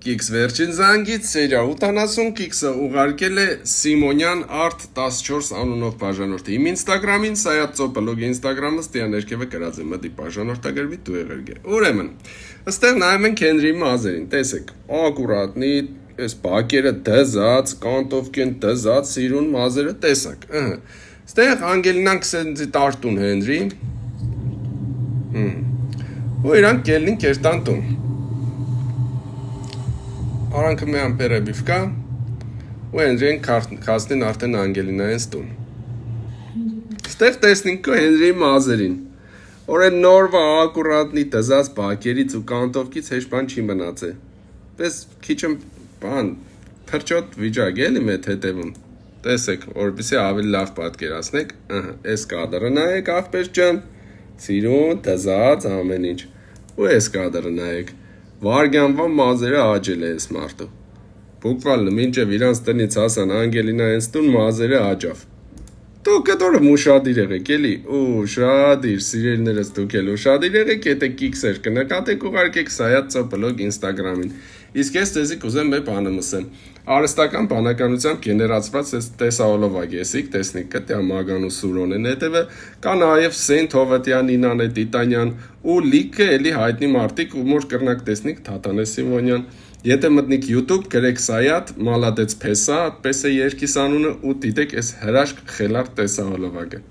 Կիքս վերջին զանգից սերա 80 կիքսը ուղարկել է Սիմոնյան Art 14 անունով բաժանորդը։ Իմ Instagram-ին սայացո բլոգի Instagram-ը ստիա ներքևը գրած է մտի բաժանորդագրվի դու եղերգե։ Ուրեմն, ըստեղ նայում ենք Հենրի մազերին, տեսեք, ակուրատնի, այս բակերը դզած, կանտովկեն դզած, սիրուն մազերը տեսակ։ Ստեղ Անգելինան կսենցի տարտուն Հենրի։ Ու իրանք կելին կերտան տուն։ Արանքը մի ամպերեբիվ կա, ու Հենրիեն կասնին արդեն Անգելինային ստուն։ Ստեղ տեսնինք կո Հենրիի մազերին, օրեն նորվա ակուրատնի տզած բակերից ու կանտովկից հեշ բան չի մնաց է, պես քիչմ բան, պրճոտ վիջակ էլի մետ հետևում, տեսեք, որպիսի ավելի լավ պատկերացնեք, ես կադրը նայեք աղբեր ճան, ծիրուն, տզած, ամեն ինչ, ու ես կադրը նայեք, վարգյանվա մազերը աջել է ես մարդու, բուկվալը մինչև իրանց տնից հասան Անգելինային ստուն մազերը աջավ, դու կտորը մուշադիր եղեք էլի, ու շադիր, սիրելներս դուք էլ ուշադիր եղեք, եթե կիքսեր կնկատեք ուղարկեք սայացո բլոգ Instagram-ին, իսկ ես ձեզի կուզեմ մի բանը մսեմ, արհեստական բանականությամբ գեներացված տեսահոլովակ եսիք, տեսնիք կտյա Մագանու Սուրոնեն հետևը, կա նաև Սենթ Հովատյան, Ինանե Տիտանյան ու լիքը էլի հայտնի մարդիկ, ու մոր կրնակ տեսնիք Թաթանե Սիմոնյան, եթե մտնիք YouTube, գրեք Սայաթ, Մալադեց Փեսա, պես է երկիս անունը ու դիտեք այս հրաշք խելար տեսահոլովակը։